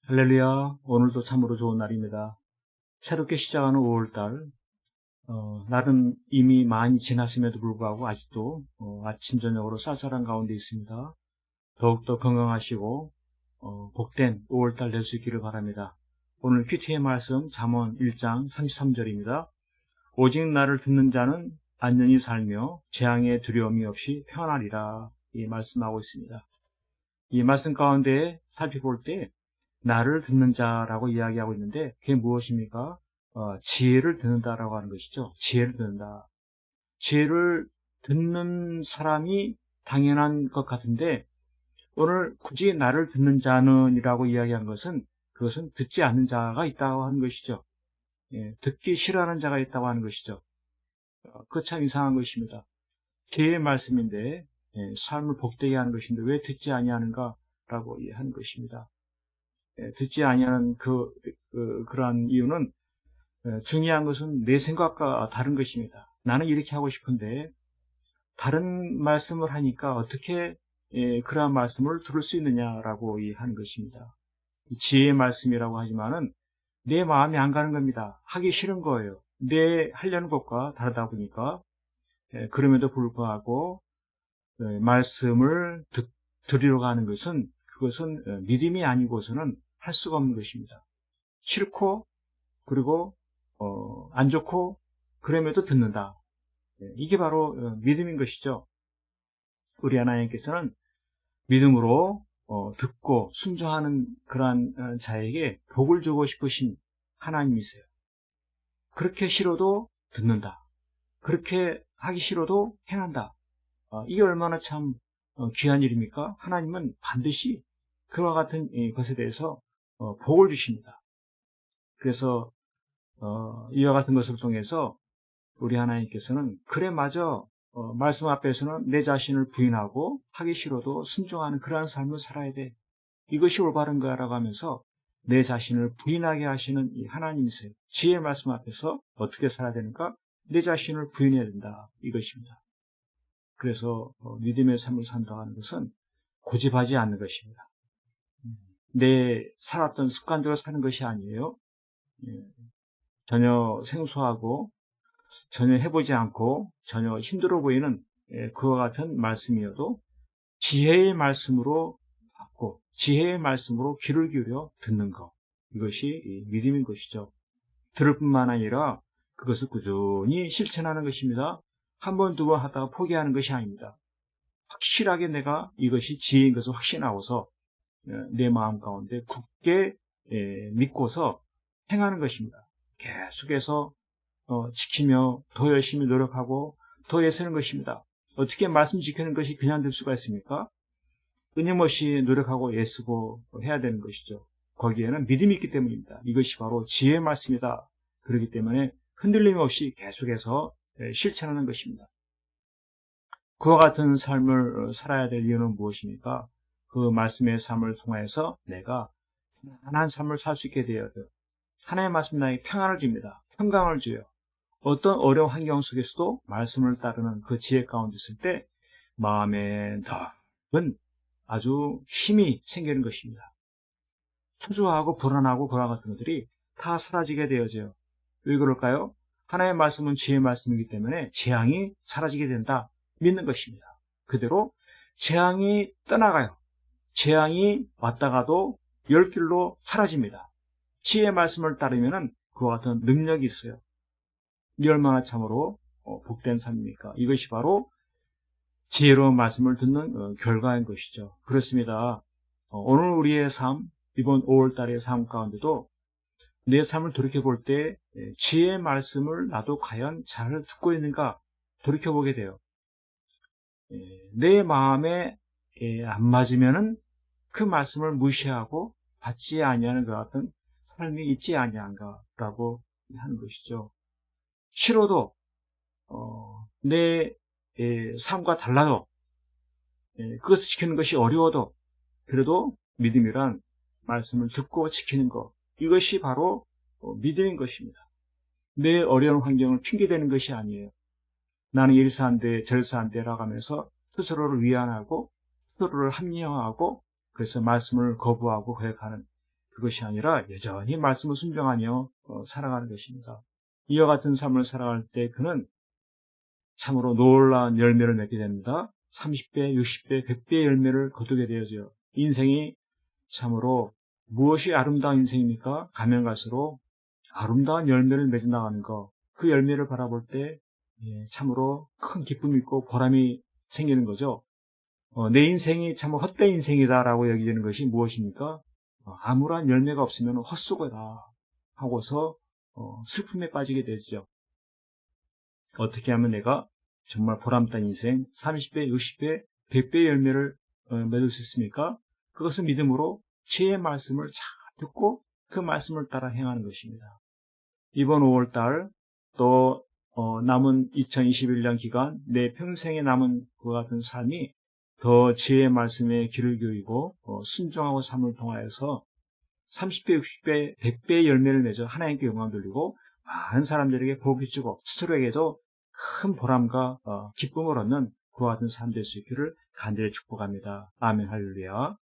할렐루야, 오늘도 참으로 좋은 날입니다. 새롭게 시작하는 5월달, 날은 이미 많이 지났음에도 불구하고 아직도 아침, 저녁으로 쌀쌀한 가운데 있습니다. 더욱더 건강하시고 복된 5월달 될 수 있기를 바랍니다. 오늘 큐티의 말씀 잠언 1장 33절입니다. 오직 나를 듣는 자는 안전히 살며 재앙의 두려움이 없이 평안하리라, 이 말씀하고 있습니다. 이 말씀 가운데 살펴볼 때 나를 듣는 자라고 이야기하고 있는데 그게 무엇입니까? 지혜를 듣는다라고 하는 것이죠. 지혜를 듣는다. 지혜를 듣는 사람이 당연한 것 같은데 오늘 굳이 나를 듣는 자는 이라고 이야기한 것은 그것은 듣지 않는 자가 있다고 하는 것이죠. 듣기 싫어하는 자가 있다고 하는 것이죠. 그거 참 이상한 것입니다. 지혜의 말씀인데 삶을 복되게 하는 것인데 왜 듣지 아니하는가라고 하는 것입니다. 듣지 아니하는 그러한 이유는 중요한 것은 내 생각과 다른 것입니다. 나는 이렇게 하고 싶은데 다른 말씀을 하니까 어떻게 그러한 말씀을 들을 수 있느냐라고 하는 것입니다. 지혜의 말씀이라고 하지만은 내 마음이 안 가는 겁니다. 하기 싫은 거예요. 내 하려는 것과 다르다 보니까 그럼에도 불구하고 말씀을 들으러 가는 것은 그것은 믿음이 아니고서는 할 수가 없는 것입니다. 싫고 그리고 안 좋고 그럼에도 듣는다. 이게 바로 믿음인 것이죠. 우리 하나님께서는 믿음으로 듣고 순종하는 그러한 자에게 복을 주고 싶으신 하나님이세요. 그렇게 싫어도 듣는다. 그렇게 하기 싫어도 행한다. 이게 얼마나 참 귀한 일입니까? 하나님은 반드시 그와 같은 것에 대해서 복을 주십니다. 그래서 이와 같은 것을 통해서 우리 하나님께서는 그래 맞아 말씀 앞에서는 내 자신을 부인하고 하기 싫어도 순종하는 그러한 삶을 살아야 돼. 이것이 올바른 거라고 하면서 내 자신을 부인하게 하시는 이 하나님이세요. 지혜의 말씀 앞에서 어떻게 살아야 되는가? 내 자신을 부인해야 된다. 이것입니다. 그래서 믿음의 삶을 산다는 것은 고집하지 않는 것입니다. 내 살았던 습관대로 사는 것이 아니에요. 전혀 생소하고 전혀 해보지 않고 전혀 힘들어 보이는 그와 같은 말씀이어도 지혜의 말씀으로 받고 지혜의 말씀으로 귀를 기울여 듣는 것, 이것이 믿음인 것이죠. 들을 뿐만 아니라 그것을 꾸준히 실천하는 것입니다. 한 번, 두 번 하다가 포기하는 것이 아닙니다. 확실하게 내가 이것이 지혜인 것을 확신하고서 내 마음 가운데 굳게 믿고서 행하는 것입니다. 계속해서 지키며 더 열심히 노력하고 더 애쓰는 것입니다. 어떻게 말씀 지키는 것이 그냥 될 수가 있습니까? 끊임없이 노력하고 애쓰고 해야 되는 것이죠. 거기에는 믿음이 있기 때문입니다. 이것이 바로 지혜의 말씀이다. 그렇기 때문에 흔들림 없이 계속해서 실천하는 것입니다. 그와 같은 삶을 살아야 될 이유는 무엇입니까? 그 말씀의 삶을 통해서 내가 편안한 삶을 살 수 있게 되어야 돼요. 하나님의 말씀 나에게 평안을 줍니다. 평강을 줘요. 어떤 어려운 환경 속에서도 말씀을 따르는 그 지혜 가운데 있을 때 마음에 넓은 아주 힘이 생기는 것입니다. 초조하고 불안하고 그와 같은 것들이 다 사라지게 되어져요. 왜 그럴까요? 하나님의 말씀은 지혜의 말씀이기 때문에 재앙이 사라지게 된다. 믿는 것입니다. 그대로 재앙이 떠나가요. 재앙이 왔다가도 열 길로 사라집니다. 지혜의 말씀을 따르면 그와 같은 능력이 있어요. 이 얼마나 참으로 복된 삶입니까? 이것이 바로 지혜로운 말씀을 듣는 결과인 것이죠. 그렇습니다. 오늘 우리의 삶, 이번 5월달의 삶 가운데도 내 삶을 돌이켜볼 때 지혜의 말씀을 나도 과연 잘 듣고 있는가 돌이켜보게 돼요. 내 마음에 안 맞으면은 그 말씀을 무시하고 받지 아니하는 것 같은 삶이 있지 아니한가라고 하는 것이죠. 싫어도 내 삶과 달라도 그것을 지키는 것이 어려워도 그래도 믿음이란 말씀을 듣고 지키는 것, 이것이 바로 믿음인 것입니다. 내 어려운 환경을 핑계대는 것이 아니에요. 나는 일사한데 절사한데라고 하면서 스스로를 위안하고 스스로를 합리화하고 그래서 말씀을 거부하고 거역하는 그것이 아니라 여전히 말씀을 순종하며 살아가는 것입니다. 이와 같은 삶을 살아갈 때 그는 참으로 놀라운 열매를 맺게 됩니다. 30배, 60배, 100배의 열매를 거두게 되어져요. 인생이 참으로 무엇이 아름다운 인생입니까? 가면 갈수록 아름다운 열매를 맺어 나가는 것, 그 열매를 바라볼 때 참으로 큰 기쁨이 있고 보람이 생기는 거죠. 내 인생이 참 헛된 인생이다라고 여기는 것이 무엇입니까? 아무런 열매가 없으면 헛수고다 하고서 슬픔에 빠지게 되죠. 어떻게 하면 내가 정말 보람된 인생 30배, 60배, 100배의 열매를 맺을 수 있습니까? 그것은 믿음으로 주의 말씀을 잘 듣고 그 말씀을 따라 행하는 것입니다. 이번 5월달 또 남은 2021년 기간 내 평생에 남은 그와 같은 삶이 더 지혜의 말씀에 귀를 기울이고 순종하고 삶을 통하여서 30배, 60배, 100배의 열매를 맺어 하나님께 영광 돌리고 많은 사람들에게 복이 주고 스스로에게도 큰 보람과 기쁨을 얻는 그와 같은 삶 될 수 있기를 간절히 축복합니다. 아멘 할렐루야.